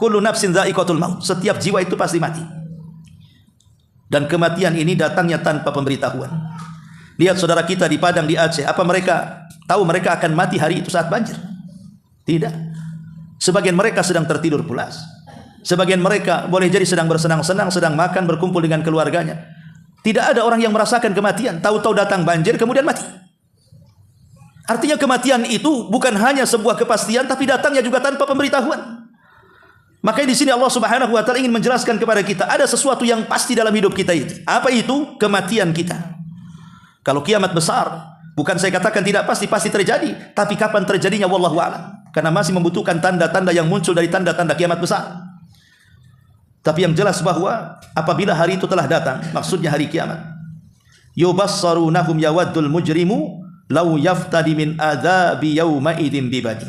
Kullu nafsin dha'iqatul maut. Setiap jiwa itu pasti mati. Dan kematian ini datangnya tanpa pemberitahuan. Lihat saudara kita di Padang, di Aceh, apa mereka tahu mereka akan mati hari itu saat banjir? Tidak. Sebagian mereka sedang tertidur pulas. Sebagian mereka boleh jadi sedang bersenang-senang, sedang makan, berkumpul dengan keluarganya. Tidak ada orang yang merasakan kematian. Tahu-tahu datang banjir kemudian mati. Artinya kematian itu bukan hanya sebuah kepastian, tapi datangnya juga tanpa pemberitahuan. Makanya di sini Allah Subhanahu wa taala ingin menjelaskan kepada kita ada sesuatu yang pasti dalam hidup kita itu. Apa itu? Kematian kita. Kalau kiamat besar, bukan saya katakan tidak pasti terjadi, tapi kapan terjadinya wallahu a'lam. Karena masih membutuhkan tanda-tanda yang muncul dari tanda-tanda kiamat besar. Tapi yang jelas bahwa apabila hari itu telah datang, maksudnya hari kiamat. Yubassarunahum yawaddul mujrimu law yaftadi min adzabi yauma idzin bibadi.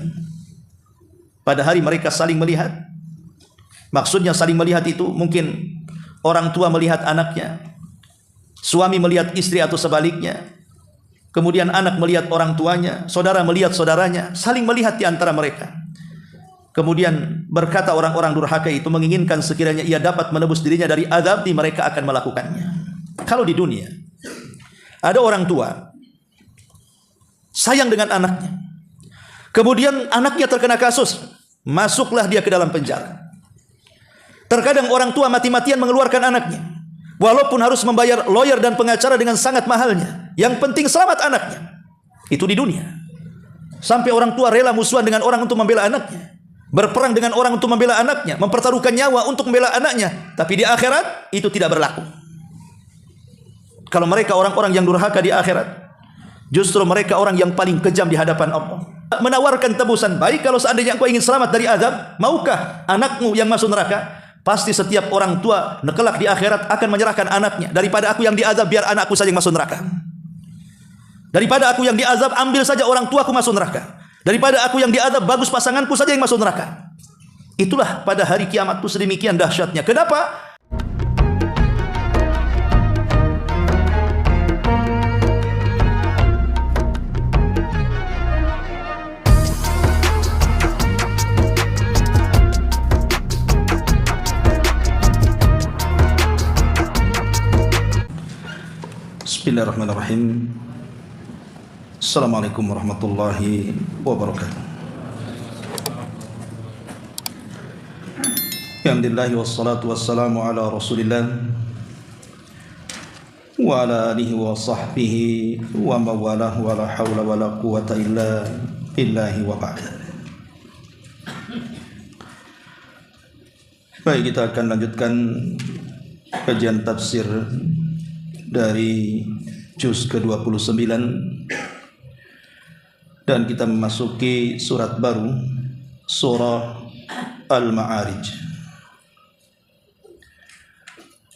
Pada hari mereka saling melihat. Maksudnya saling melihat itu mungkin orang tua melihat anaknya, suami melihat istri atau sebaliknya, kemudian anak melihat orang tuanya, saudara melihat saudaranya, saling melihat di antara mereka. Kemudian berkata orang-orang durhaka itu menginginkan sekiranya ia dapat menebus dirinya dari azab, mereka akan melakukannya. Kalau di dunia ada orang tua sayang dengan anaknya, kemudian anaknya terkena kasus, masuklah dia ke dalam penjara. Terkadang orang tua mati-matian mengeluarkan anaknya, walaupun harus membayar lawyer dan pengacara dengan sangat mahalnya. Yang penting selamat anaknya. Itu di dunia. Sampai orang tua rela musuhan dengan orang untuk membela anaknya, berperang dengan orang untuk membela anaknya, mempertaruhkan nyawa untuk membela anaknya. Tapi di akhirat itu tidak berlaku. Kalau mereka orang-orang yang durhaka di akhirat, justru mereka orang yang paling kejam di hadapan Allah. Menawarkan tebusan baik kalau seandainya engkau ingin selamat dari azab, maukah anakmu yang masuk neraka? Pasti setiap orang tua kelak di akhirat akan menyerahkan anaknya. Daripada aku yang diazab, biar anakku saja yang masuk neraka. Daripada aku yang diazab, ambil saja orang tuaku masuk neraka. Daripada aku yang diazab, bagus pasanganku saja yang masuk neraka. Itulah pada hari kiamat itu sedemikian dahsyatnya. Kenapa? Bismillahirrahmanirrahim. Assalamualaikum warahmatullahi wabarakatuh. Alhamdulillah wassalatu wassalamu ala Rasulillah wa ala alihi wa sahbihi wa mawalah wa la hawla wa la quwwata illa billahi wa ba'd. Baik, kita akan lanjutkan kajian tafsir dari juz ke-29 dan kita memasuki surat baru, surah Al-Ma'arij.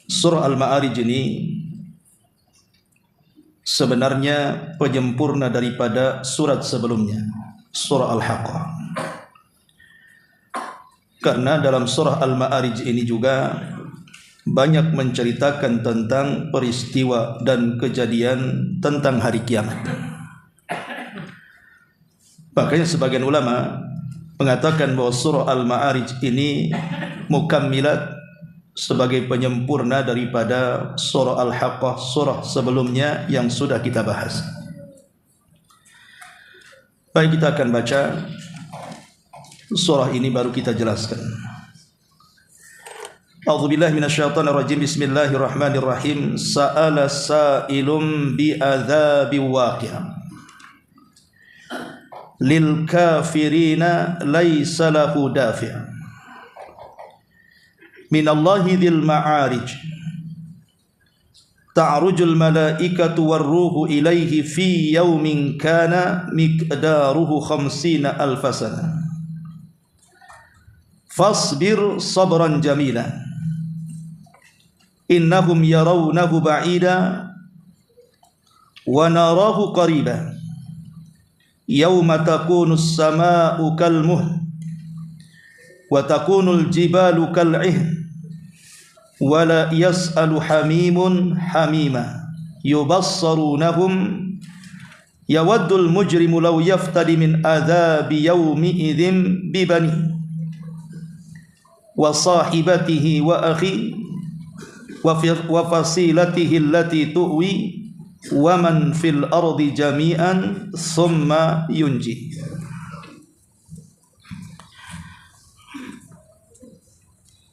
Surah Al-Ma'arij ini sebenarnya penyempurna daripada surat sebelumnya, surah Al-Haqqah. Karena dalam surah Al-Ma'arij ini juga banyak menceritakan tentang peristiwa dan kejadian tentang hari kiamat. Makanya sebagian ulama mengatakan bahwa surah Al-Ma'arij ini mukammilat, sebagai penyempurna daripada surah Al-Haqqah, surah sebelumnya yang sudah kita bahas. Baik, kita akan baca surah ini baru kita jelaskan. A'udzubillahi minasyaitonir rajim. Bismillahirrahmanirrahim. Sa'ala sa'ilun bi'adzabi waqi'. Lil kafirina laisa lahu dafi'. Minallahi dzil ma'arij. Ta'rujul malaikatu warruhu ilaihi fi yaumin kana miqdaruhu 50,000 sana. Fasbir sabran jamila. Innahum yarawnahu ba'ida wa narahu qariba. Yawma takunu as-samaa'u kalmuhl wa takunu al-jibalu kal'ihn wa la yas'alu hamimun hamima. Yubassarunahum yawaddul mujrimu law yaftadi min adzabi yawmi idzin bibani. wa sahibatihi wa akhi wa fasilatihi allati tu'wi wa man fil ardi jami'an thumma yunji.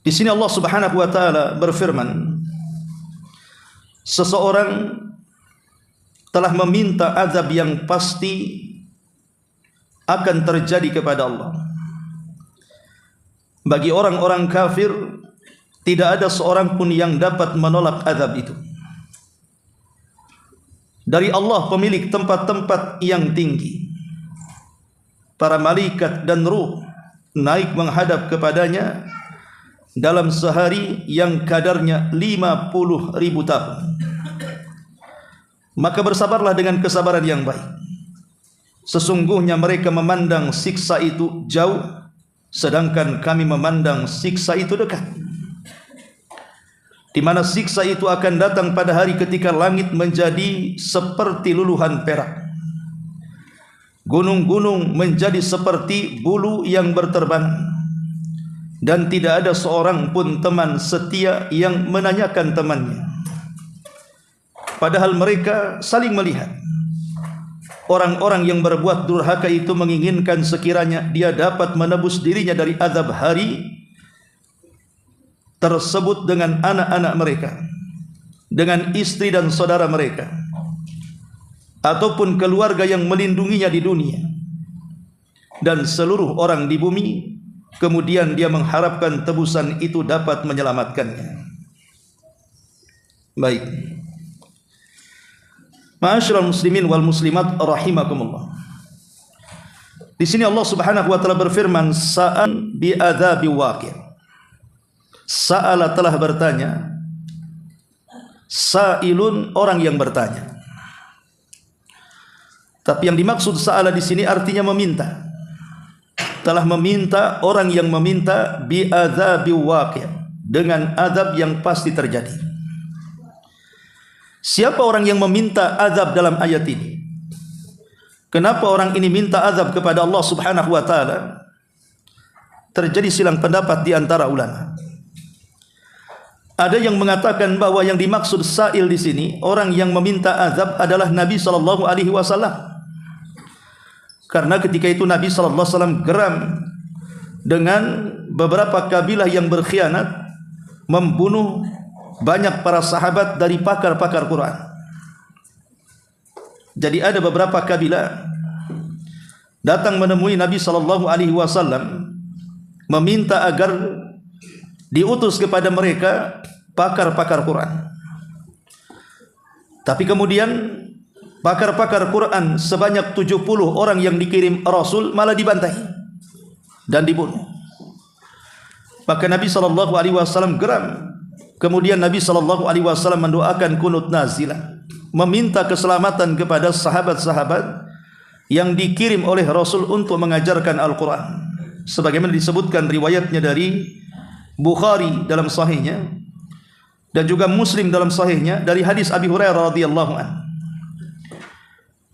Di sini Allah Subhanahu wa taala berfirman, seseorang telah meminta azab yang pasti akan terjadi kepada Allah. Bagi orang-orang kafir tidak ada seorang pun yang dapat menolak azab itu. Dari Allah pemilik tempat-tempat yang tinggi, para malaikat dan ruh naik menghadap kepadanya dalam sehari yang kadarnya 50.000 tahun. Maka bersabarlah dengan kesabaran yang baik. Sesungguhnya mereka memandang siksa itu jauh, sedangkan kami memandang siksa itu dekat. Di mana siksa itu akan datang pada hari ketika langit menjadi seperti luluhan perak, gunung-gunung menjadi seperti bulu yang berterbangan, dan tidak ada seorang pun teman setia yang menanyakan temannya. Padahal mereka saling melihat. Orang-orang yang berbuat durhaka itu menginginkan sekiranya dia dapat menebus dirinya dari azab hari tersebut dengan anak-anak mereka, dengan istri dan saudara mereka, ataupun keluarga yang melindunginya di dunia, dan seluruh orang di bumi. Kemudian dia mengharapkan tebusan itu dapat menyelamatkannya. Baik, ma'asyiral muslimin wal muslimat rahimakumullah. Di sini Allah Subhanahu wa taala berfirman, sa'an bi adzabi waqi'. Sa'ala telah bertanya, sa'ilun orang yang bertanya. Tapi yang dimaksud sa'ala di sini artinya meminta. Telah meminta, orang yang meminta bi adzabi waqi', dengan azab yang pasti terjadi. Siapa orang yang meminta azab dalam ayat ini? Kenapa orang ini minta azab kepada Allah Subhanahu wa taala? Terjadi silang pendapat di antara ulama. Ada yang mengatakan bahwa yang dimaksud sa'il di sini, orang yang meminta azab adalah Nabi sallallahu alaihi wasallam. Karena ketika itu Nabi sallallahu alaihi wasallam geram dengan beberapa kabilah yang berkhianat, membunuh banyak para sahabat dari pakar-pakar Quran. Jadi ada beberapa kabilah datang menemui Nabi sallallahu alaihi wasallam meminta agar diutus kepada mereka pakar-pakar Quran. Tapi kemudian pakar-pakar Quran sebanyak 70 orang yang dikirim Rasul malah dibantai dan dibunuh. Maka Nabi sallallahu alaihi wasallam geram. Kemudian Nabi sallallahu alaihi wasallam mendoakan kunut nazilah, meminta keselamatan kepada sahabat-sahabat yang dikirim oleh Rasul untuk mengajarkan Al-Quran. Sebagaimana disebutkan riwayatnya dari Bukhari dalam sahihnya dan juga Muslim dalam sahihnya dari hadis Abi Hurairah radhiyallahu anhu.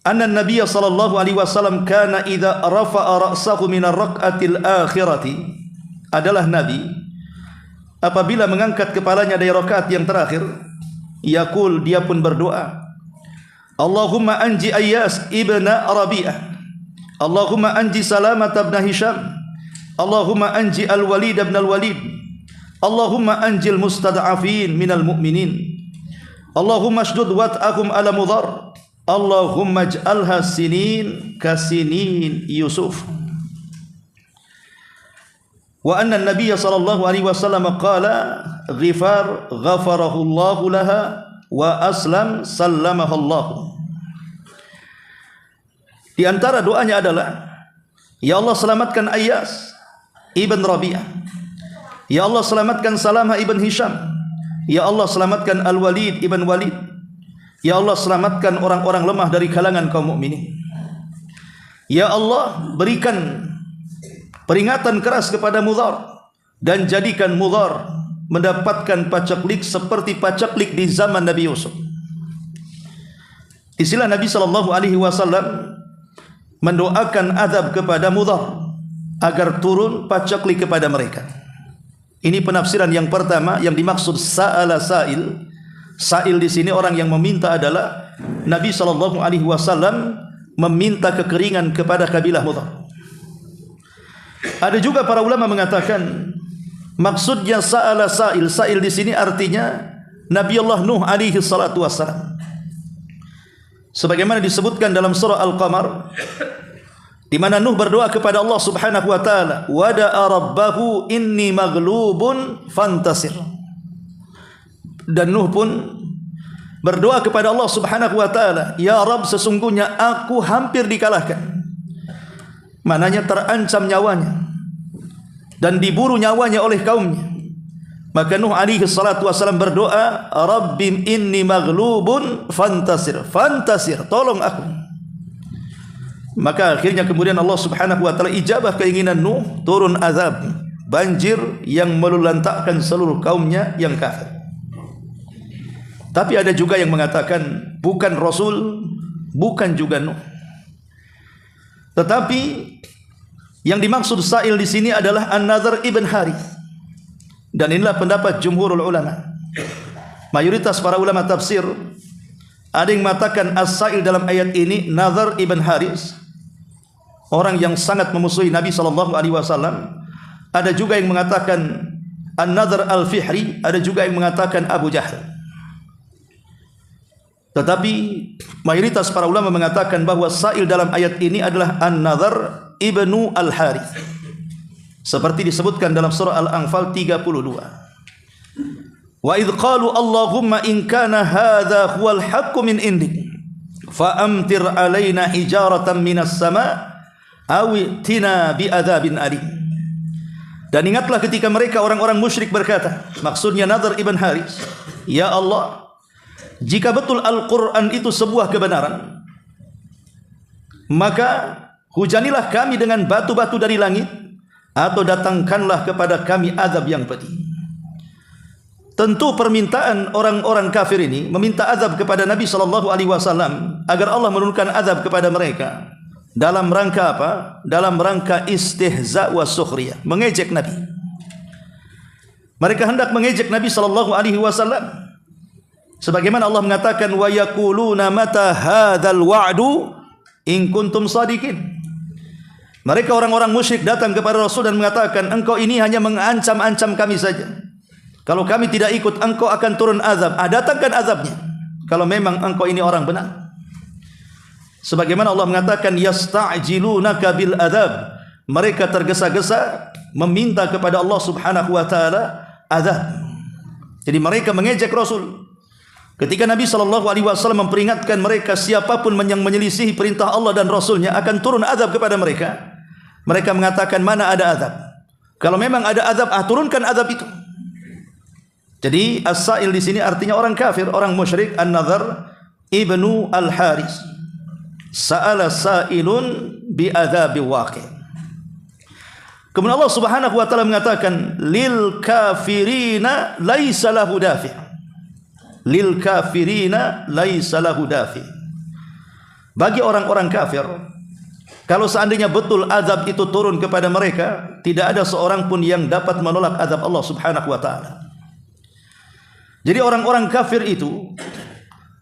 Anna Nabiy sallallahu alaihi wasallam kana idza rafa'a ra'sahu min ar-rak'atil akhirati, adalah Nabi apabila mengangkat kepalanya dari rakaat yang terakhir, yaqul, dia pun berdoa, Allahumma anji Ayyas ibna Rabi'ah, Allahumma anji Salamat ibn Hisham, Allahumma anji Al-Walid ibn Al-Walid, Allahumma anjil mustad'afin minal mu'minin, Allahumma shdud wat'akum ala mudhar, Allahumma ij'alha sinin kasinin Yusuf. Wa anna an-nabiy sallallahu alaihi wasallam qala ghifar ghafarahu Allah laha wa aslam sallamahu Allah. Di antara doanya adalah, ya Allah selamatkan Ayyas ibn Rabi'ah, ya Allah selamatkan Salamah ibn Hisham, ya Allah selamatkan Al-Walid ibn Walid, ya Allah selamatkan orang-orang lemah dari kalangan kaum mukminin. Ya Allah berikan peringatan keras kepada Mudhar dan jadikan Mudhar mendapatkan pacaklik seperti pacaklik di zaman Nabi Yusuf. Istilah Nabi sallallahu alaihi wasallam mendoakan azab kepada Mudhar agar turun pacaklik kepada mereka. Ini penafsiran yang pertama. Yang dimaksud sa'ala sa'il. Sa'il di sini orang yang meminta adalah Nabi SAW meminta kekeringan kepada kabilah Mudhar. Ada juga para ulama mengatakan maksudnya sa'ala sa'il. Sa'il di sini artinya Nabi Allah Nuh alaihi salatu wassalam. Sebagaimana disebutkan dalam surah Al-Qamar, di mana Nuh berdoa kepada Allah Subhanahu wa taala, wada'a rabbahu inni maghlubun fantasir. Dan Nuh pun berdoa kepada Allah Subhanahu wa taala, ya Rabb, sesungguhnya aku hampir dikalahkan. Mananya terancam nyawanya dan diburu nyawanya oleh kaumnya. Maka Nuh alaihi salatu wasallam berdoa, Rabbi inni maghlubun fantasir. Fantasir, tolong aku. Maka akhirnya kemudian Allah Subhanahu wa taala ijabah keinginan Nuh, turun azab, banjir yang melulantakkan seluruh kaumnya yang kafir. Tapi ada juga yang mengatakan bukan Rasul, bukan juga Nuh. Tetapi yang dimaksud sa'il di sini adalah An-Nadhr ibn Harith. Dan inilah pendapat jumhurul ulama. Mayoritas para ulama tafsir ada yang mengatakan as-sa'il dalam ayat ini Nadhr ibn Harith, orang yang sangat memusuhi Nabi SAW. Ada juga yang mengatakan An-Nadhr al-Fihri, ada juga yang mengatakan Abu Jahal. Tetapi mayoritas para ulama mengatakan bahwa sa'il dalam ayat ini adalah An-Nadhr ibnu al-Harith, seperti disebutkan dalam surah Al-Anfal 32. Wa idh qalu Allahumma in kana hadha huwal haqqu min indik fa amtir alaina hijaratan minas sama' aw tina bi adzabin alim. Dan ingatlah ketika mereka orang-orang musyrik berkata, maksudnya Nadhr ibn Harith, ya Allah, jika betul Al-Quran itu sebuah kebenaran, maka hujanilah kami dengan batu-batu dari langit, atau datangkanlah kepada kami azab yang pedih. Tentu permintaan orang-orang kafir ini meminta azab kepada Nabi SAW agar Allah menurunkan azab kepada mereka. Dalam rangka apa? Dalam rangka istihza wa sukhriyah, mengejek Nabi. Mereka hendak mengejek Nabi SAW. Sebagaimana Allah mengatakan, wa yaquluna mata hadzal wa'du in kuntum shadiqin. Mereka orang-orang musyrik datang kepada Rasul dan mengatakan, engkau ini hanya mengancam-ancam kami saja. Kalau kami tidak ikut, engkau akan turun azab. Datangkan azabnya kalau memang engkau ini orang benar. Sebagaimana Allah mengatakan, yasta'jilunaka bil adzab. Mereka tergesa-gesa meminta kepada Allah Subhanahu wa taala azab. Jadi mereka mengejek Rasul. Ketika Nabi SAW memperingatkan mereka, siapapun yang menyelisihi perintah Allah dan Rasulnya akan turun azab kepada mereka, mereka mengatakan, mana ada azab? Kalau memang ada azab, turunkan azab itu. Jadi as-sa'il di sini artinya orang kafir, orang musyrik. An-Nadhr ibnu al-Harith, sa'ala sa'ilun bi adzabi waqi'. Kemudian Allah Subhanahu wa taala mengatakan, lil kafirina laisa lahu dafi'. Lil kafirina laisa lahu dafi'. Bagi orang-orang kafir, kalau seandainya betul azab itu turun kepada mereka, tidak ada seorang pun yang dapat menolak azab Allah Subhanahu wa taala. Jadi orang-orang kafir itu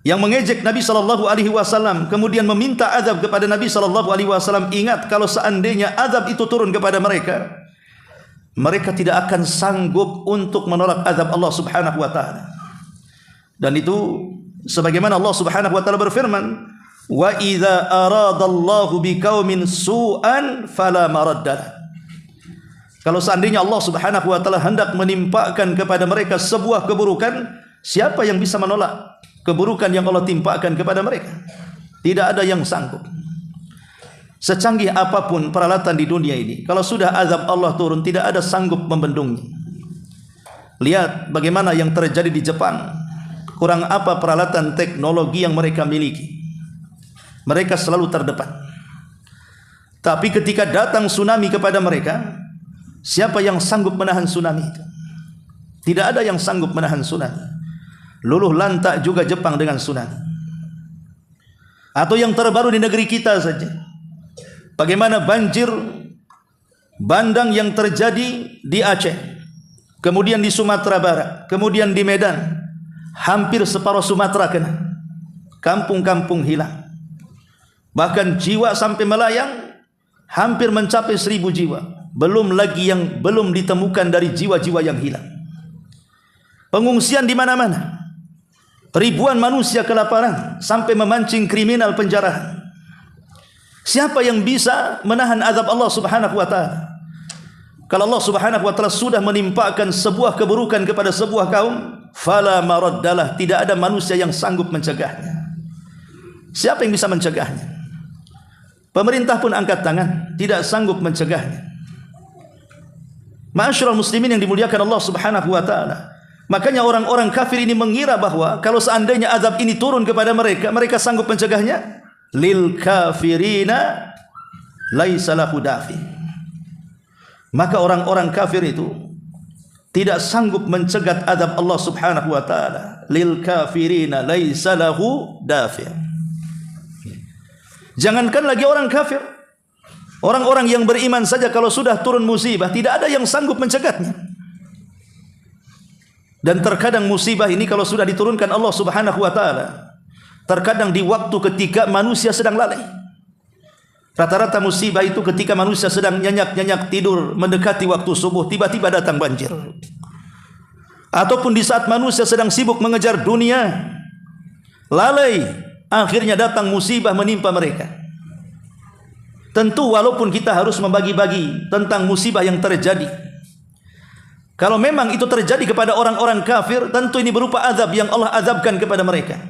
yang mengejek Nabi SAW kemudian meminta azab kepada Nabi SAW, ingat kalau seandainya azab itu turun kepada mereka, mereka tidak akan sanggup untuk menolak azab Allah Subhanahu wa taala. Dan itu sebagaimana Allah Subhanahu wa taala berfirman, wa idza aradallahu biqaumin su'an fala maraddalah. Kalau seandainya Allah Subhanahu wa taala hendak menimpakan kepada mereka sebuah keburukan, siapa yang bisa menolak keburukan yang Allah timpakan kepada mereka? Tidak ada yang sanggup. Secanggih apapun peralatan di dunia ini, kalau sudah azab Allah turun, tidak ada sanggup membendungnya. Lihat bagaimana yang terjadi di Jepang. Kurang apa peralatan teknologi yang mereka miliki. Mereka selalu terdepan. Tapi ketika datang tsunami kepada mereka, siapa yang sanggup menahan tsunami itu? Tidak ada yang sanggup menahan tsunami. Luluh lantak juga Jepang dengan tsunami. Atau yang terbaru di negeri kita saja, bagaimana banjir bandang yang terjadi di Aceh. kemudian di Sumatera Barat, kemudian di Medan, hampir separuh Sumatera kena. Kampung-kampung hilang. Bahkan jiwa sampai melayang hampir mencapai 1000 jiwa. Belum lagi yang belum ditemukan dari jiwa-jiwa yang hilang. Pengungsian di mana-mana. Ribuan manusia kelaparan sampai memancing kriminal penjarahan. Siapa yang bisa menahan azab Allah Subhanahu wa taala? Kalau Allah Subhanahu wa taala sudah menimpakan sebuah keburukan kepada sebuah kaum, fala maraddalah, tidak ada manusia yang sanggup mencegahnya. Siapa yang bisa mencegahnya? Pemerintah pun angkat tangan, tidak sanggup mencegahnya. Ma'asyiral muslimin yang dimuliakan Allah Subhanahu wa taala. Makanya orang-orang kafir ini mengira bahwa kalau seandainya azab ini turun kepada mereka, mereka sanggup mencegahnya. Lil kafirina laisa lahu dafi. Maka orang-orang kafir itu tidak sanggup mencegat azab Allah Subhanahu wa taala. Lil kafirina laisa lahu dafi. Jangankan lagi orang kafir, orang-orang yang beriman saja kalau sudah turun musibah tidak ada yang sanggup mencegatnya. Dan terkadang musibah ini kalau sudah diturunkan Allah Subhanahu wa taala, terkadang di waktu ketika manusia sedang lalai. Rata-rata musibah itu ketika manusia sedang nyenyak-nyenyak tidur mendekati waktu subuh, tiba-tiba datang banjir. Ataupun di saat manusia sedang sibuk mengejar dunia, lalai, akhirnya datang musibah menimpa mereka. Tentu walaupun kita harus membagi-bagi tentang musibah yang terjadi, kalau memang itu terjadi kepada orang-orang kafir, tentu ini berupa azab yang Allah azabkan kepada mereka.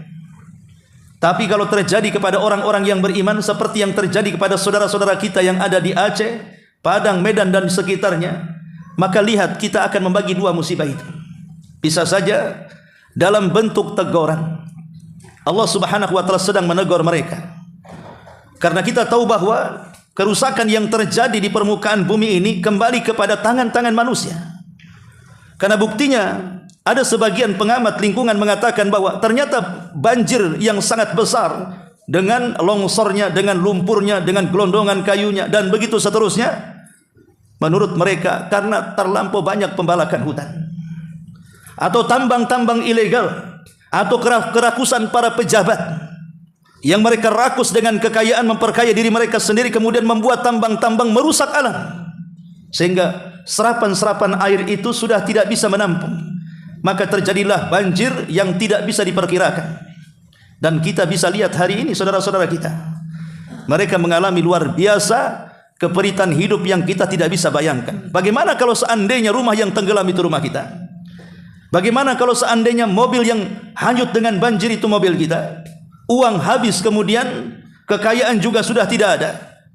Tapi kalau terjadi kepada orang-orang yang beriman, seperti yang terjadi kepada saudara-saudara kita yang ada di Aceh, Padang, Medan dan sekitarnya, maka lihat kita akan membagi dua musibah itu. Bisa saja dalam bentuk teguran. Allah Subhanahu wa taala sedang menegur mereka. Karena kita tahu bahwa kerusakan yang terjadi di permukaan bumi ini kembali kepada tangan-tangan manusia. Karena buktinya ada sebagian pengamat lingkungan mengatakan bahwa ternyata banjir yang sangat besar dengan longsornya, dengan lumpurnya, dengan gelondongan kayunya dan begitu seterusnya, menurut mereka karena terlampau banyak pembalakan hutan atau tambang-tambang ilegal atau kerakusan para pejabat yang mereka rakus dengan kekayaan, memperkaya diri mereka sendiri, kemudian membuat tambang-tambang merusak alam sehingga serapan-serapan air itu sudah tidak bisa menampung, maka terjadilah banjir yang tidak bisa diperkirakan. Dan kita bisa lihat hari ini saudara-saudara kita, mereka mengalami luar biasa keperitan hidup yang kita tidak bisa bayangkan. Bagaimana kalau seandainya rumah yang tenggelam itu rumah kita? Bagaimana kalau seandainya mobil yang hanyut dengan banjir itu mobil kita? Uang habis, kemudian kekayaan juga sudah tidak ada.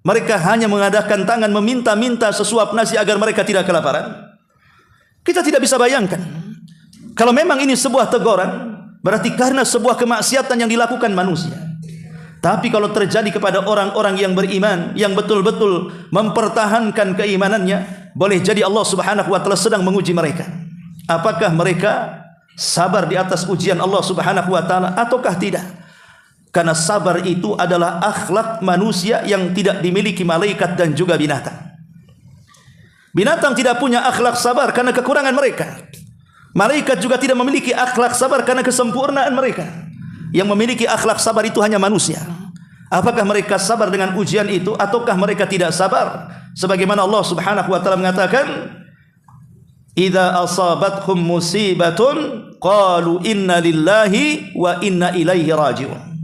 Mereka hanya mengadakan tangan meminta-minta sesuap nasi agar mereka tidak kelaparan. Kita tidak bisa bayangkan. Kalau memang ini sebuah teguran, berarti karena sebuah kemaksiatan yang dilakukan manusia. Tapi kalau terjadi kepada orang-orang yang beriman, yang betul-betul mempertahankan keimanannya, boleh jadi Allah Subhanahu wa taala sedang menguji mereka. Apakah mereka sabar di atas ujian Allah Subhanahu wa taala ataukah tidak? Karena sabar itu adalah akhlak manusia yang tidak dimiliki malaikat dan juga binatang. Binatang tidak punya akhlak sabar karena kekurangan mereka. Malaikat juga tidak memiliki akhlak sabar karena kesempurnaan mereka. Yang memiliki akhlak sabar itu hanya manusia. Apakah mereka sabar dengan ujian itu ataukah mereka tidak sabar? Sebagaimana Allah Subhanahu wa taala mengatakan, "Idza asabathum musibatun qalu inna lillahi wa inna ilaihi raji'un."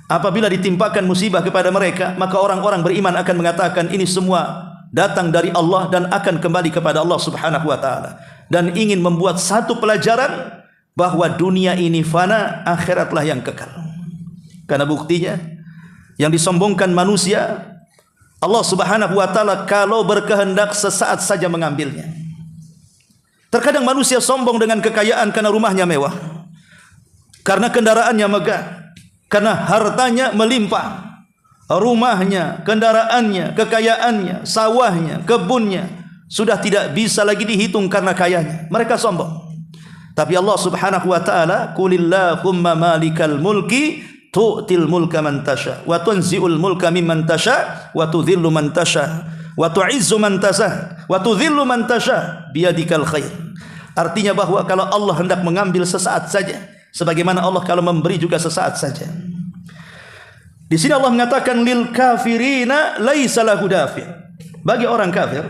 Apabila ditimpakan musibah kepada mereka, maka orang-orang beriman akan mengatakan ini semua datang dari Allah dan akan kembali kepada Allah Subhanahu wa taala, dan ingin membuat satu pelajaran bahwa dunia ini fana, akhiratlah yang kekal. Karena buktinya yang disombongkan manusia, Allah Subhanahu wa taala kalau berkehendak sesaat saja mengambilnya. Terkadang manusia sombong dengan kekayaan karena rumahnya mewah, karena kendaraannya megah, karena hartanya melimpah. Rumahnya, kendaraannya, kekayaannya, sawahnya, kebunnya sudah tidak bisa lagi dihitung karena kayanya. Mereka sombong. Tapi Allah Subhanahu wa taala, "Qulillahumma malikal mulki tu'til mulka man tasha wa tunzi'ul mulka mimman tasha wa tudhillu man tasha wa tu'izzu man tasha wa tudhillu man tasha biyadikal khair." Artinya bahwa kalau Allah hendak mengambil sesaat saja, sebagaimana Allah kalau memberi juga sesaat saja. Di sini Allah mengatakan lil kafirina laisa lahu dafi'. Bagi orang kafir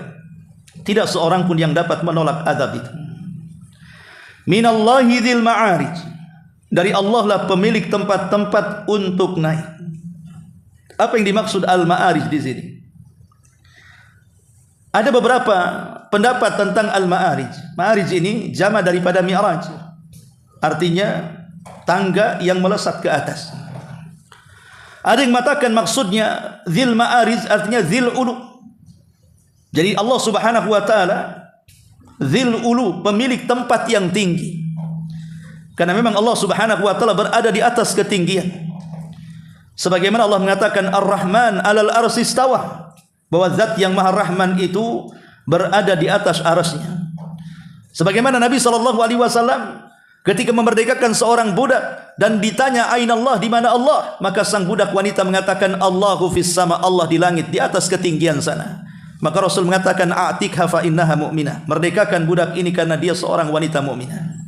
tidak seorang pun yang dapat menolak azab itu. Minallahi dzil ma'arij. Dari Allah lah pemilik tempat-tempat untuk naik. Apa yang dimaksud al-ma'arij di sini? Ada beberapa pendapat tentang al-ma'arij. Ma'arij ini jama daripada mi'raj. Artinya tangga yang melesat ke atas. Ada yang mengatakan maksudnya dzil ma'arij artinya dzil ulu. Jadi Allah Subhanahu wa taala dzil ulu, pemilik tempat yang tinggi. Karena memang Allah Subhanahu wa taala berada di atas ketinggian. Sebagaimana Allah mengatakan Ar-Rahman 'alal arsy istawa, bahwa zat yang Maha Rahman itu berada di atas arasnya. Sebagaimana Nabi SAW ketika memerdekakan seorang budak dan ditanya aina Allah, di mana Allah, maka sang budak wanita mengatakan Allahu fis sama, Allah di langit, di atas ketinggian sana. Maka Rasul mengatakan a'tikha fa innaha mu'minah, merdekakan budak ini karena dia seorang wanita mukminah.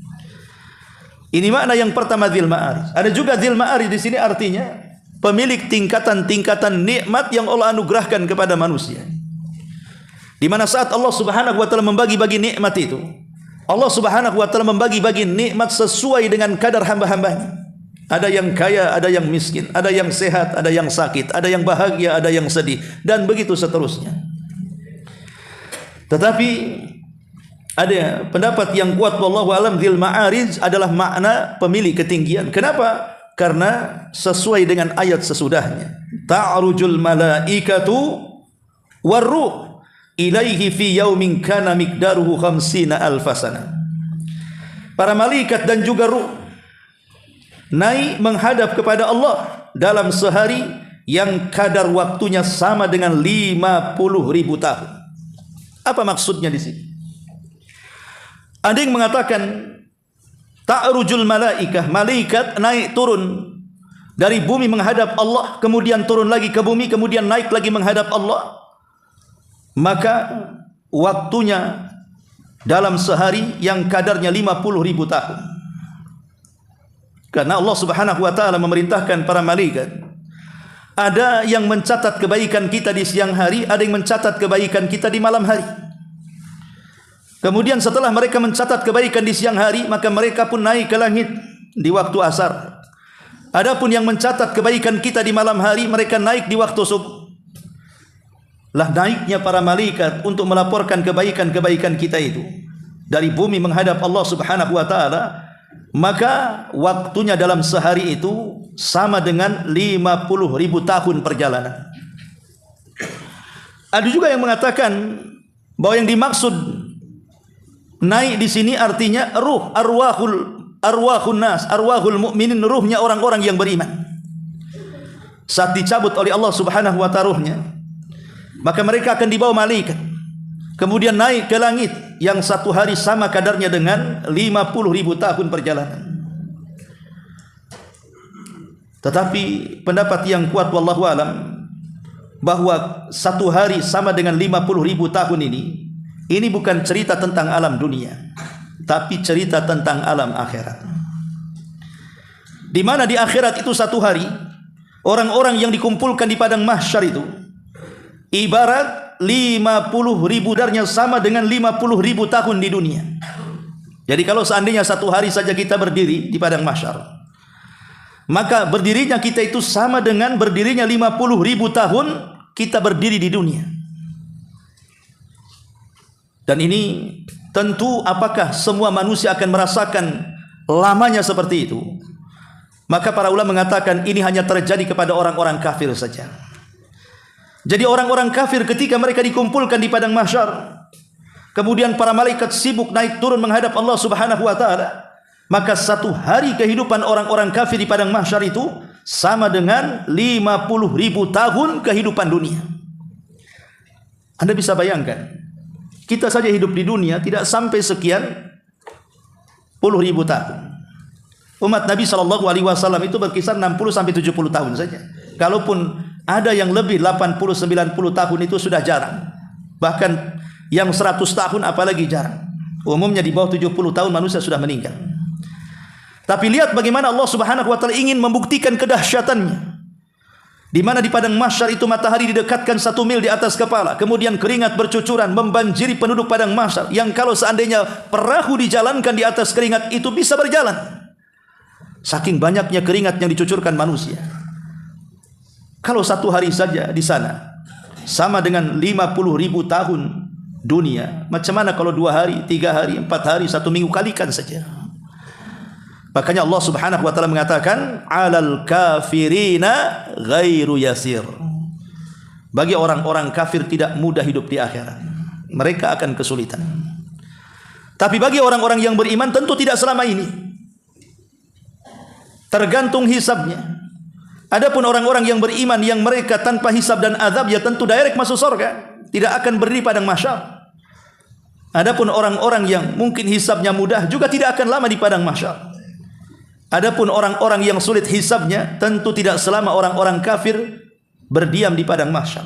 Ini makna yang pertama dzil ma'arij. Ada juga dzil ma'arij di sini artinya pemilik tingkatan-tingkatan nikmat yang Allah anugerahkan kepada manusia. Di mana saat Allah Subhanahu wa taala membagi-bagi nikmat itu, Allah Subhanahu wa taala membagi-bagi nikmat sesuai dengan kadar hamba-hambanya. Ada yang kaya, ada yang miskin, ada yang sehat, ada yang sakit, ada yang bahagia, ada yang sedih, dan begitu seterusnya. Tetapi ada pendapat yang kuat wallahu alam dzil ma'arij adalah makna pemilik ketinggian. Kenapa? Karena sesuai dengan ayat sesudahnya. Ta'rujul malaikatu warruh ilaihi fi yaumin kana miqdaruhu 50 alfasana. Para malaikat dan juga ruh naik menghadap kepada Allah dalam sehari yang kadar waktunya sama dengan 50.000 tahun. Apa maksudnya di sini? Ada yang mengatakan ta'rujul malaikah, malaikat naik turun dari bumi menghadap Allah, kemudian turun lagi ke bumi, kemudian naik lagi menghadap Allah. Maka waktunya dalam sehari yang kadarnya 50.000 tahun. Karena Allah Subhanahu wa taala memerintahkan para malaikat, ada yang mencatat kebaikan kita di siang hari, ada yang mencatat kebaikan kita di malam hari. Kemudian setelah mereka mencatat kebaikan di siang hari, maka mereka pun naik ke langit di waktu asar. Adapun yang mencatat kebaikan kita di malam hari, mereka naik di waktu subuh. Lah naiknya para malaikat untuk melaporkan kebaikan-kebaikan kita itu dari bumi menghadap Allah Subhanahu wa taala, maka waktunya dalam sehari itu sama dengan 50.000 tahun perjalanan. Ada juga yang mengatakan bahwa yang dimaksud naik di sini artinya ruh, arwahun nas, arwahul mukminin, ruhnya orang-orang yang beriman. Saat dicabut oleh Allah Subhanahu wa taala ruhnya, maka mereka akan dibawa malaikat, kemudian naik ke langit yang satu hari sama kadarnya dengan 50.000 tahun perjalanan. Tetapi pendapat yang kuat wallahu alam bahwa satu hari sama dengan 50.000 tahun ini bukan cerita tentang alam dunia, tapi cerita tentang alam akhirat. Di mana di akhirat itu satu hari, orang-orang yang dikumpulkan di padang mahsyar itu ibarat 50.000 darnya sama dengan 50.000 tahun di dunia. Jadi kalau seandainya satu hari saja kita berdiri di padang mahsyar, maka berdirinya kita itu sama dengan berdirinya 50.000 tahun kita berdiri di dunia. Dan ini tentu apakah semua manusia akan merasakan lamanya seperti itu? Maka para ulama mengatakan ini hanya terjadi kepada orang-orang kafir saja. Jadi orang-orang kafir ketika mereka dikumpulkan di padang mahsyar, kemudian para malaikat sibuk naik turun menghadap Allah Subhanahu wa taala, maka satu hari kehidupan orang-orang kafir di padang mahsyar itu sama dengan 50.000 tahun kehidupan dunia. Anda bisa bayangkan, kita saja hidup di dunia tidak sampai sekian puluh ribu tahun. Umat Nabi SAW itu berkisar 60 sampai 70 tahun saja. Kalaupun ada yang lebih 80-90 tahun itu sudah jarang. Bahkan yang 100 tahun apalagi jarang. Umumnya di bawah 70 tahun manusia sudah meninggal. Tapi lihat bagaimana Allah Subhanahu wa taala ingin membuktikan kedahsyatannya. Di mana di padang mahsyar itu matahari didekatkan 1 mil di atas kepala, kemudian keringat bercucuran membanjiri penduduk padang mahsyar, yang kalau seandainya perahu dijalankan di atas keringat itu bisa berjalan. Saking banyaknya keringat yang dicucurkan manusia. Kalau 1 hari saja di sana sama dengan 50.000 tahun dunia. Macam mana kalau 2 hari, 3 hari, 4 hari, 1 minggu, kalikan saja. Makanya Allah Subhanahu wa taala mengatakan, "Alal kafirina ghairu yasir." Bagi orang-orang kafir tidak mudah hidup di akhirat. Mereka akan kesulitan. Tapi bagi orang-orang yang beriman tentu tidak selama ini. Tergantung hisabnya. Adapun orang-orang yang beriman yang mereka tanpa hisab dan azab, ya tentu direct masuk surga, tidak akan berdiri padang mahsyar. Adapun orang-orang yang mungkin hisabnya mudah juga tidak akan lama di padang mahsyar. Adapun orang-orang yang sulit hisabnya tentu tidak selama orang-orang kafir berdiam di padang mahsyar.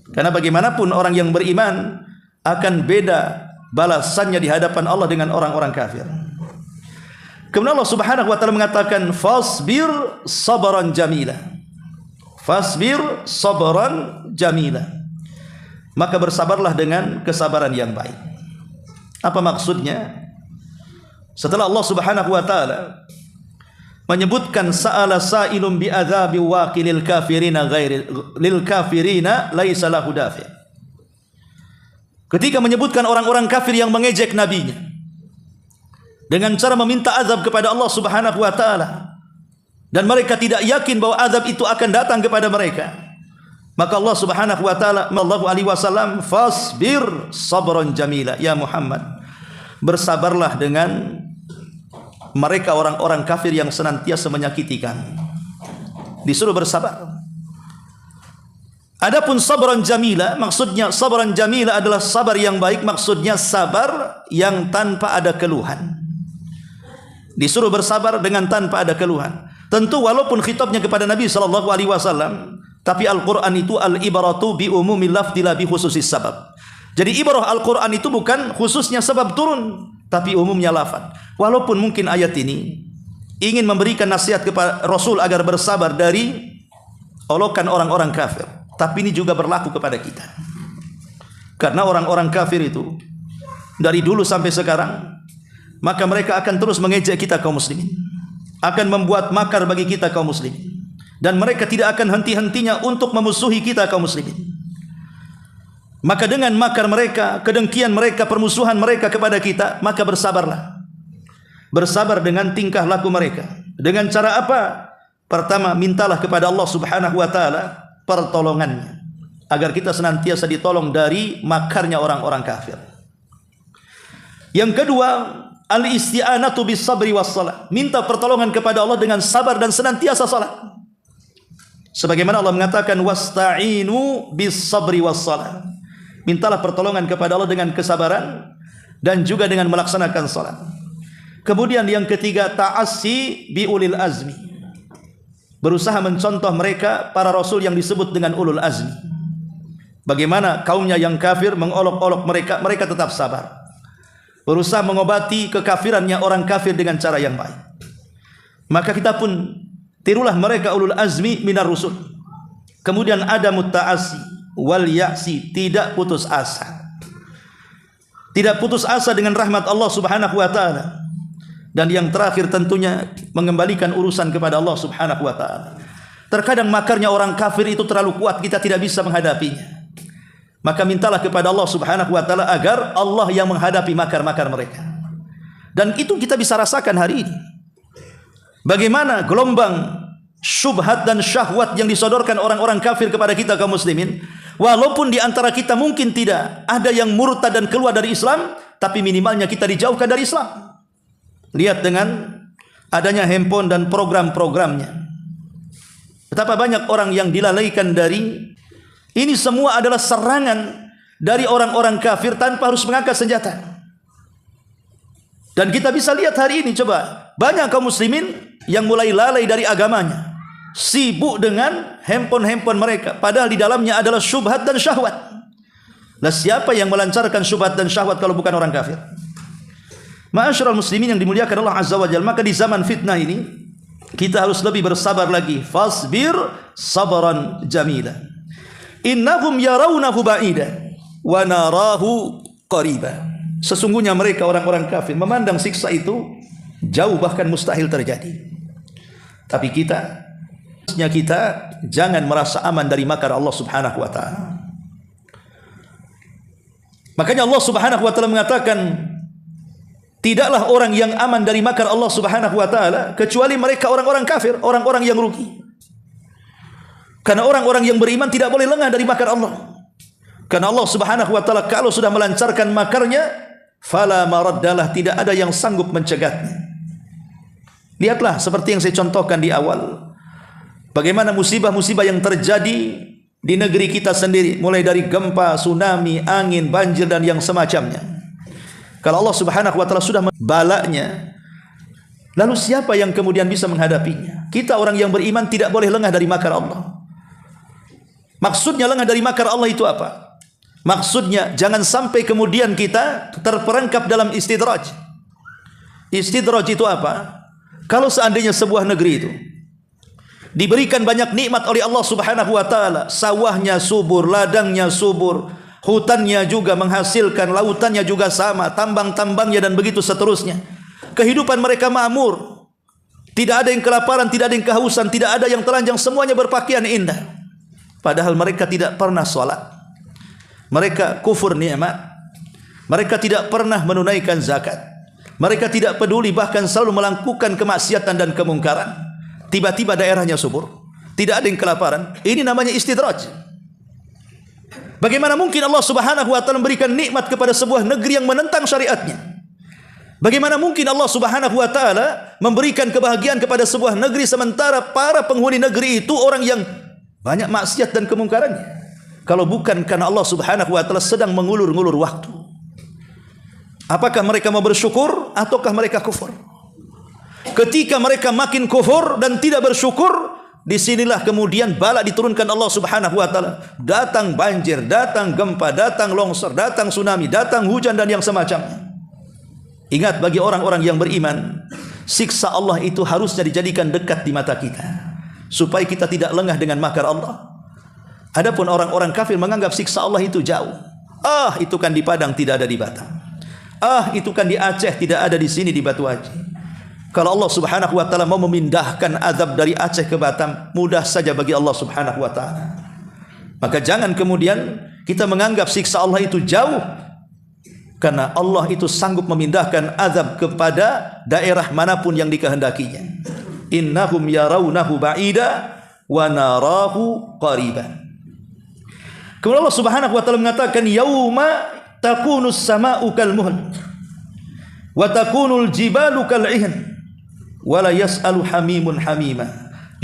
Karena bagaimanapun orang yang beriman akan beda balasannya di hadapan Allah dengan orang-orang kafir. Kemudian Allah Subhanahu wa taala mengatakan, "Fasbir sabran jamila." Fasbir sabran jamila. Maka bersabarlah dengan kesabaran yang baik. Apa maksudnya? Setelah Allah Subhanahu wa taala menyebutkan sa'ala sa'ilun bi'adzabi waqilil kafirina ghairi lil kafirina laisa lahu dafi'. Ketika menyebutkan orang-orang kafir yang mengejek nabinya dengan cara meminta azab kepada Allah Subhanahu wa taala, dan mereka tidak yakin bahwa azab itu akan datang kepada mereka, maka Allah Subhanahu wa taala sallallahu alaihi wasallam, "Fasbir sabran jamila." Ya Muhammad, bersabarlah dengan mereka orang-orang kafir yang senantiasa menyakiti kamu. Disuruh bersabar. Adapun sabran jamila, maksudnya sabran jamila adalah sabar yang baik, maksudnya sabar yang tanpa ada keluhan. Disuruh bersabar dengan tanpa ada keluhan. Tentu walaupun khitabnya kepada Nabi sallallahu alaihi wasallam, tapi Al-Qur'an itu al-ibaratu bi umumil lafzi la bi khususis sabab. Jadi ibarah Al-Qur'an itu bukan khususnya sebab turun, tapi umumnya lafaz. Walaupun mungkin ayat ini ingin memberikan nasihat kepada Rasul agar bersabar dari olokan orang-orang kafir, tapi ini juga berlaku kepada kita. Karena orang-orang kafir itu dari dulu sampai sekarang, maka mereka akan terus mengejek kita kaum muslimin, akan membuat makar bagi kita kaum muslimin, dan mereka tidak akan henti-hentinya untuk memusuhi kita kaum muslimin. Maka dengan makar mereka, kedengkian mereka, permusuhan mereka kepada kita, maka bersabarlah. Bersabar dengan tingkah laku mereka. Dengan cara apa? Pertama, mintalah kepada Allah Subhanahu wa taala pertolongannya, agar kita senantiasa ditolong dari makarnya orang-orang kafir. Yang kedua, al-isti'anatu bis sabri was salat. Minta pertolongan kepada Allah dengan sabar dan senantiasa salat. Sebagaimana Allah mengatakan, wasta'inu bis sabri was salat. Mintalah pertolongan kepada Allah dengan kesabaran dan juga dengan melaksanakan salat. Kemudian yang ketiga, ta'assi bi ulil azmi. Berusaha mencontoh mereka para rasul yang disebut dengan ulul azmi. Bagaimana kaumnya yang kafir mengolok-olok mereka, mereka tetap sabar. Berusaha mengobati kekafirannya orang kafir dengan cara yang baik. Maka kita pun tirulah mereka ulul azmi minar rusul. Kemudian ada ta'assi wal ya'si, tidak putus asa. Tidak putus asa dengan rahmat Allah Subhanahu wa taala. Dan yang terakhir tentunya mengembalikan urusan kepada Allah Subhanahu wa taala. Terkadang makarnya orang kafir itu terlalu kuat, kita tidak bisa menghadapinya. Maka mintalah kepada Allah Subhanahu wa taala agar Allah yang menghadapi makar-makar mereka. Dan itu kita bisa rasakan hari ini. Bagaimana gelombang syubhat dan syahwat yang disodorkan orang-orang kafir kepada kita kaum muslimin. Walaupun di antara kita mungkin tidak ada yang murtad dan keluar dari Islam, tapi minimalnya kita dijauhkan dari Islam. Lihat dengan adanya handphone dan program-programnya, betapa banyak orang yang dilalaikan dari ini. Semua adalah serangan dari orang-orang kafir tanpa harus mengangkat senjata. Dan kita bisa lihat hari ini, coba, banyak kaum muslimin yang mulai lalai dari agamanya, sibuk dengan handphone mereka, padahal di dalamnya adalah syubhat dan syahwat. Nah, siapa yang melancarkan syubhat dan syahwat kalau bukan orang kafir? Ma'asyiral muslimin yang dimuliakan Allah Azza wa Jalla, maka di zaman fitnah ini kita harus lebih bersabar lagi. Fasbir sabran jamila. Innahum yarawnahu ba'ida wa narahu qariba. Sesungguhnya mereka orang-orang kafir memandang siksa itu jauh, bahkan mustahil terjadi. Tapi kita jangan merasa aman dari makar Allah Subhanahu wa taala. Makanya Allah Subhanahu wa taala mengatakan, tidaklah orang yang aman dari makar Allah Subhanahu wa taala kecuali mereka orang-orang kafir, orang-orang yang rugi. Karena orang-orang yang beriman tidak boleh lengah dari makar Allah. Karena Allah Subhanahu wa taala kalau sudah melancarkan makarnya, fala maraddalah, tidak ada yang sanggup mencegahnya. Lihatlah seperti yang saya contohkan di awal, bagaimana musibah-musibah yang terjadi di negeri kita sendiri, mulai dari gempa, tsunami, angin, banjir dan yang semacamnya. Kalau Allah Subhanahu wa taala sudah balanya, lalu siapa yang kemudian bisa menghadapinya? Kita orang yang beriman tidak boleh lengah dari makar Allah. Maksudnya lengah dari makar Allah itu apa? Maksudnya jangan sampai kemudian kita terperangkap dalam istidraj. Istidraj itu apa? Kalau seandainya sebuah negeri itu diberikan banyak nikmat oleh Allah Subhanahu wa taala, sawahnya subur, ladangnya subur, hutannya juga menghasilkan, lautannya juga sama, tambang-tambangnya dan begitu seterusnya. Kehidupan mereka makmur. Tidak ada yang kelaparan, tidak ada yang kehausan, tidak ada yang telanjang, semuanya berpakaian indah. Padahal mereka tidak pernah sholat. Mereka kufur nikmat. Mereka tidak pernah menunaikan zakat. Mereka tidak peduli, bahkan selalu melakukan kemaksiatan dan kemungkaran. Tiba-tiba daerahnya subur, tidak ada yang kelaparan. Ini namanya istidraj. Bagaimana mungkin Allah Subhanahu wa taala memberikan nikmat kepada sebuah negeri yang menentang syariatnya? Bagaimana mungkin Allah Subhanahu wa taala memberikan kebahagiaan kepada sebuah negeri sementara para penghuni negeri itu orang yang banyak maksiat dan kemungkarannya? Kalau bukan karena Allah Subhanahu wa taala sedang mengulur-ngulur waktu. Apakah mereka mau bersyukur ataukah mereka kufur? Ketika mereka makin kufur dan tidak bersyukur, disinilah kemudian bala diturunkan Allah Subhanahu wa taala. Datang banjir, datang gempa, datang longsor, datang tsunami, datang hujan dan yang semacamnya. Ingat, bagi orang-orang yang beriman, siksa Allah itu harusnya dijadikan dekat di mata kita, supaya kita tidak lengah dengan makar Allah. Adapun orang-orang kafir menganggap siksa Allah itu jauh. Ah, itu kan di Padang, tidak ada di Batam. Ah, itu kan di Aceh, tidak ada di sini di Batu Haji. Kalau Allah Subhanahu wa taala mau memindahkan azab dari Aceh ke Batam, mudah saja bagi Allah Subhanahu wa taala. Maka jangan kemudian kita menganggap siksa Allah itu jauh, karena Allah itu sanggup memindahkan azab kepada daerah manapun yang dikehendakinya. Innahum yarawnahu ba'ida wa narahu qariban. Kemudian Allah Subhanahu wa taala mengatakan, yauma takunus sama'u kal muhl wa takunul jibalu kal ihn wa la yas'alu hamimun hamima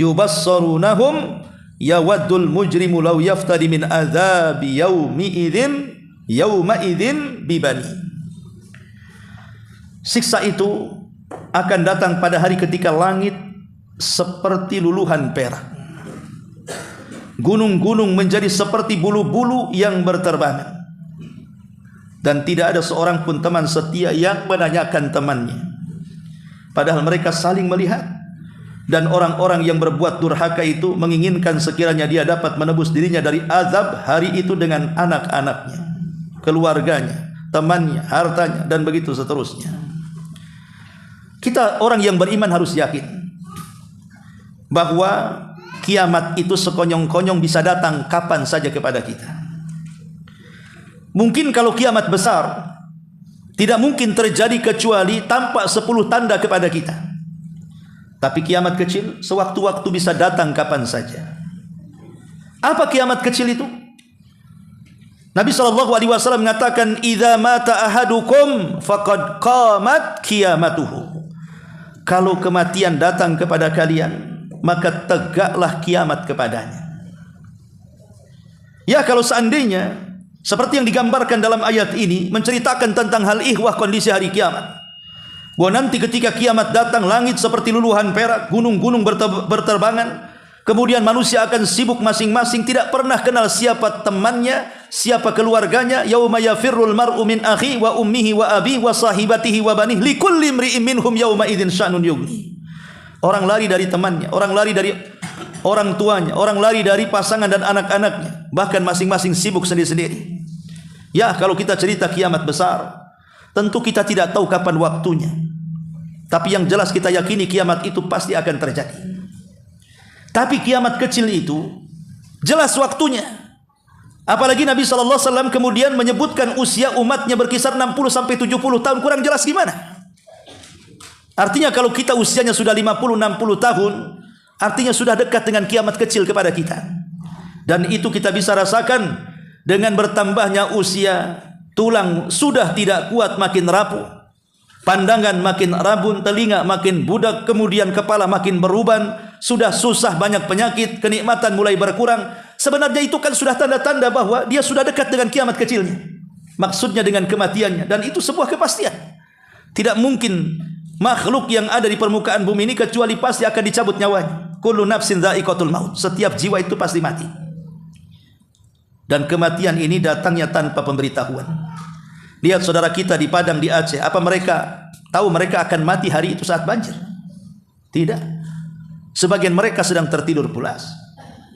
yubassarunahum yawaddul mujrimu law yaftadi min adzabi yauma idzin bibani. Siksa itu akan datang pada hari ketika langit seperti luluhan perak, gunung-gunung menjadi seperti bulu-bulu yang berterbangan, dan tidak ada seorang pun teman setia yang menanyakan temannya. Padahal mereka saling melihat, dan orang-orang yang berbuat durhaka itu menginginkan sekiranya dia dapat menebus dirinya dari azab hari itu dengan anak-anaknya, keluarganya, temannya, hartanya, dan begitu seterusnya. Kita orang yang beriman harus yakin bahwa kiamat itu sekonyong-konyong bisa datang kapan saja kepada kita. Mungkin kalau kiamat besar, tidak mungkin terjadi kecuali tampak 10 tanda kepada kita. Tapi kiamat kecil sewaktu-waktu bisa datang kapan saja. Apa kiamat kecil itu? Nabi SAW mengatakan, idza mata ahadukum faqad qamat qiyamatuhu. Kalau kematian datang kepada kalian, maka tegaklah kiamat kepadanya. Ya, kalau seandainya seperti yang digambarkan dalam ayat ini menceritakan tentang hal ihwah kondisi hari kiamat, bahwa nanti ketika kiamat datang, langit seperti luluhan perak, gunung-gunung berterbangan, kemudian manusia akan sibuk masing-masing, tidak pernah kenal siapa temannya, siapa keluarganya, yauma yafirrul mar'u min akhi wa ummihi wa abi wa sahibatihi wa banihi likulli imri'in minhum yauma idzin sya'nun yughni. Orang lari dari temannya, orang lari dari orang tuanya, orang lari dari pasangan dan anak-anaknya, bahkan masing-masing sibuk sendiri-sendiri. Ya, kalau kita cerita kiamat besar, tentu kita tidak tahu kapan waktunya. Tapi yang jelas kita yakini kiamat itu pasti akan terjadi. Tapi kiamat kecil itu jelas waktunya. Apalagi Nabi SAW kemudian menyebutkan usia umatnya berkisar 60 sampai 70 tahun, kurang jelas gimana? Artinya kalau kita usianya sudah 50-60 tahun, artinya sudah dekat dengan kiamat kecil kepada kita. Dan itu kita bisa rasakan dengan bertambahnya usia, tulang sudah tidak kuat, makin rapuh, pandangan makin rabun, telinga makin budak, kemudian kepala makin beruban, sudah susah, banyak penyakit, kenikmatan mulai berkurang. Sebenarnya itu kan sudah tanda-tanda bahwa dia sudah dekat dengan kiamat kecilnya. Maksudnya dengan kematiannya, dan itu sebuah kepastian. Tidak mungkin makhluk yang ada di permukaan bumi ini kecuali pasti akan dicabut nyawanya. Kullu nafsin dha'iqatul maut. Setiap jiwa itu pasti mati. Dan kematian ini datangnya tanpa pemberitahuan. Lihat saudara kita di Padang di Aceh, apa mereka tahu mereka akan mati hari itu saat banjir? Tidak. Sebagian mereka sedang tertidur pulas.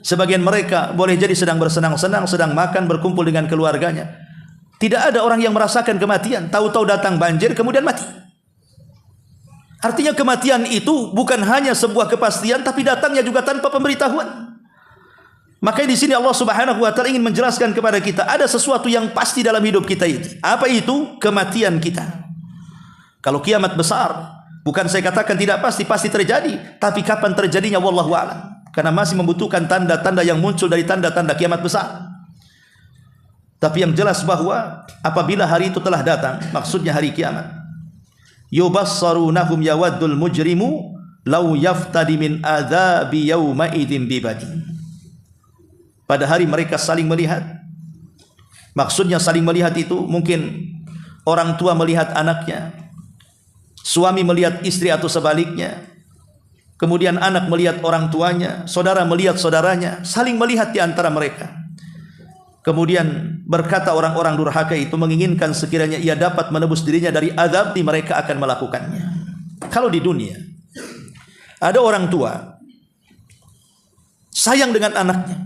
Sebagian mereka boleh jadi sedang bersenang-senang, sedang makan, berkumpul dengan keluarganya. Tidak ada orang yang merasakan kematian. Tahu-tahu datang banjir kemudian mati. Artinya kematian itu bukan hanya sebuah kepastian, tapi datangnya juga tanpa pemberitahuan. Makanya di sini Allah Subhanahu wa taala ingin menjelaskan kepada kita ada sesuatu yang pasti dalam hidup kita ini. Apa itu? Kematian kita. Kalau kiamat besar, bukan saya katakan tidak pasti, pasti terjadi, tapi kapan terjadinya wallahu a'lam. Karena masih membutuhkan tanda-tanda yang muncul dari tanda-tanda kiamat besar. Tapi yang jelas bahwa apabila hari itu telah datang, maksudnya hari kiamat, yubassarunahum yawaddul mujrimu law yaftadi min adzabi yauma idzin bibadi. Pada hari mereka saling melihat. Maksudnya saling melihat itu mungkin orang tua melihat anaknya, suami melihat istri atau sebaliknya, kemudian anak melihat orang tuanya, saudara melihat saudaranya, saling melihat di antara mereka. Kemudian berkata orang-orang durhaka itu menginginkan sekiranya ia dapat menebus dirinya dari azab, mereka akan melakukannya. Kalau di dunia ada orang tua sayang dengan anaknya,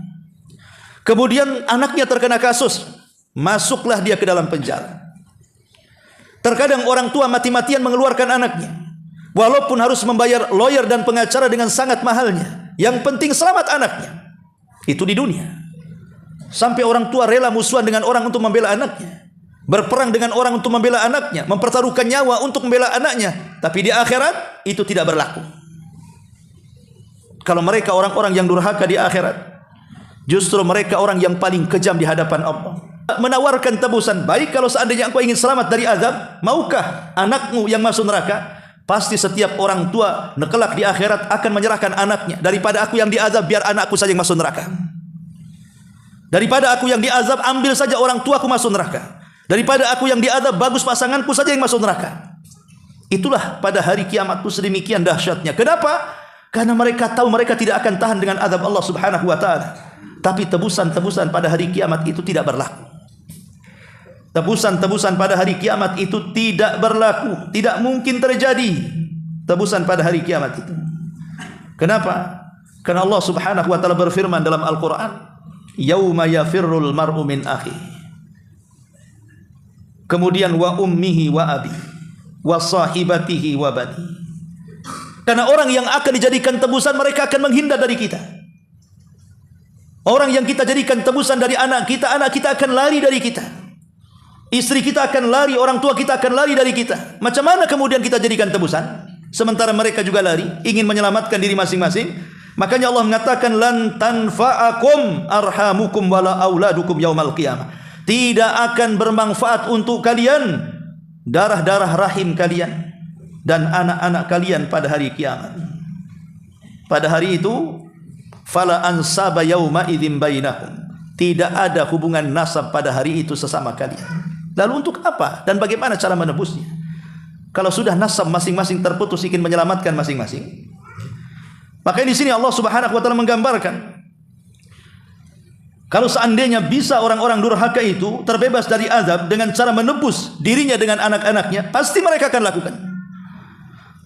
kemudian anaknya terkena kasus, masuklah dia ke dalam penjara. Terkadang orang tua mati-matian mengeluarkan anaknya, walaupun harus membayar lawyer dan pengacara dengan sangat mahalnya. Yang penting selamat anaknya. Itu di dunia. Sampai orang tua rela musuhan dengan orang untuk membela anaknya, berperang dengan orang untuk membela anaknya, mempertaruhkan nyawa untuk membela anaknya. Tapi di akhirat itu tidak berlaku. Kalau mereka orang-orang yang durhaka di akhirat, justru mereka orang yang paling kejam di hadapan Allah. Menawarkan tebusan, baik kalau seandainya engkau ingin selamat dari azab, maukah anakmu yang masuk neraka? Pasti setiap orang tua kelak di akhirat akan menyerahkan anaknya. Daripada aku yang diazab, biar anakku saja yang masuk neraka. Daripada aku yang diazab, ambil saja orang tuaku masuk neraka. Daripada aku yang diazab, bagus pasanganku saja yang masuk neraka. Itulah pada hari kiamat itu sedemikian dahsyatnya. Kenapa? Karena mereka tahu mereka tidak akan tahan dengan azab Allah Subhanahu wa taala. Tapi tebusan-tebusan pada hari kiamat itu tidak berlaku. Tebusan-tebusan pada hari kiamat itu tidak berlaku, tidak mungkin terjadi tebusan pada hari kiamat itu. Kenapa? Karena Allah Subhanahu wa taala berfirman dalam Al-Qur'an, "Yauma yafirrul mar'u min akhi." Kemudian wa ummihi wa abi wa sahibatihi wa bani. Karena orang yang akan dijadikan tebusan, mereka akan menghindar dari kita. Orang yang kita jadikan tebusan dari anak kita akan lari dari kita. Istri kita akan lari, orang tua kita akan lari dari kita. Macam mana kemudian kita jadikan tebusan? Sementara mereka juga lari, ingin menyelamatkan diri masing-masing. Makanya Allah mengatakan, lan tanfa'akum arhamukum wala auladukum yaumal qiyamah. Tidak akan bermanfaat untuk kalian darah-darah rahim kalian dan anak-anak kalian pada hari kiamat. Pada hari itu, fala ansaba yauma idzin bainakum. Tidak ada hubungan nasab pada hari itu sesama kalian. Lalu untuk apa dan bagaimana cara menebusnya? Kalau sudah nasab masing-masing terputus, ingin menyelamatkan masing-masing. Maka di sini Allah Subhanahu wa taala menggambarkan Kalau seandainya bisa orang-orang durhaka itu terbebas dari azab dengan cara menebus dirinya dengan anak-anaknya, pasti mereka akan lakukan.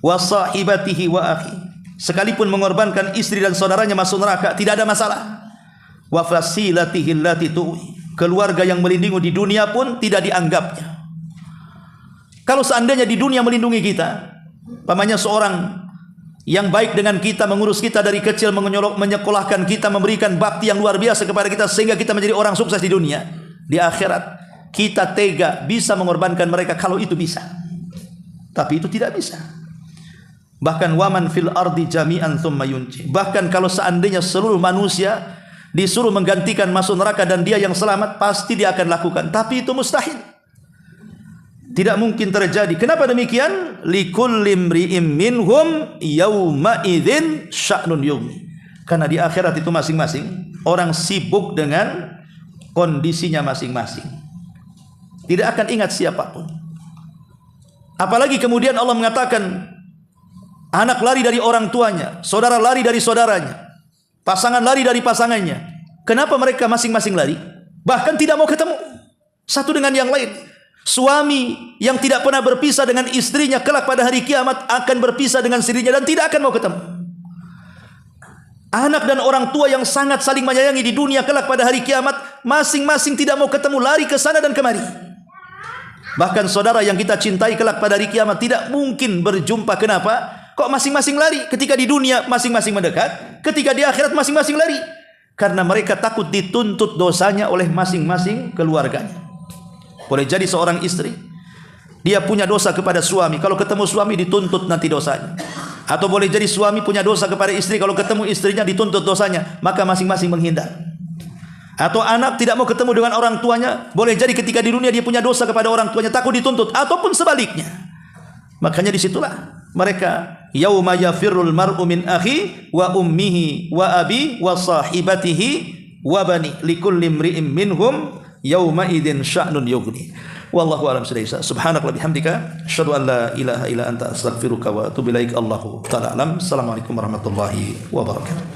Wa sahibatihi wa akhi, sekalipun mengorbankan istri dan saudaranya masuk neraka tidak ada masalah. Wa fasilatihi allati tu'i, keluarga yang melindungi di dunia pun tidak dianggapnya. Kalau seandainya di dunia melindungi kita, pamannya seorang yang baik dengan kita, mengurus kita dari kecil, menyekolahkan kita, memberikan bakti yang luar biasa kepada kita sehingga kita menjadi orang sukses di dunia. Di akhirat kita tega bisa mengorbankan mereka kalau itu bisa. Tapi itu tidak bisa. Bahkan waman fil ardi jami'an tsumma yunji. Bahkan kalau seandainya seluruh manusia disuruh menggantikan masuk neraka dan dia yang selamat, pasti dia akan lakukan. Tapi itu mustahil. Tidak mungkin terjadi. Kenapa demikian? Likulli imri'in minhum yauma idzin sya'nun yughni. Karena di akhirat itu masing-masing orang sibuk dengan kondisinya masing-masing. Tidak akan ingat siapapun. Apalagi kemudian Allah mengatakan anak lari dari orang tuanya, saudara lari dari saudaranya, pasangan lari dari pasangannya. Kenapa mereka masing-masing lari? Bahkan tidak mau ketemu satu dengan yang lain. Suami yang tidak pernah berpisah dengan istrinya kelak pada hari kiamat akan berpisah dengan istrinya dan tidak akan mau ketemu. Anak dan orang tua yang sangat saling menyayangi di dunia kelak pada hari kiamat masing-masing tidak mau ketemu, lari ke sana dan kemari. Bahkan saudara yang kita cintai kelak pada hari kiamat tidak mungkin berjumpa. Kenapa? Kok masing-masing lari? Ketika di dunia masing-masing mendekat, ketika di akhirat masing-masing lari. Karena mereka takut dituntut dosanya oleh masing-masing keluarganya. Boleh jadi seorang istri dia punya dosa kepada suami, kalau ketemu suami dituntut nanti dosanya. Atau boleh jadi suami punya dosa kepada istri, kalau ketemu istrinya dituntut dosanya, maka masing-masing menghindar. Atau anak tidak mau ketemu dengan orang tuanya, boleh jadi ketika di dunia dia punya dosa kepada orang tuanya, takut dituntut, ataupun sebaliknya. Makanya disitulah mereka yauma yafirrul mar'u min akhi wa ummihi wa abi wa sahibatihi wa bani likulli imri'in minhum yauma idzin sya'nun yughni. Wallahu a'lam bishawab. Subhanaka bihamdika asyhadu an la ilaha illa anta astaghfiruka wa atubu ilaik. Allahu ta'ala alam. Assalamualaikum warahmatullahi wabarakatuh.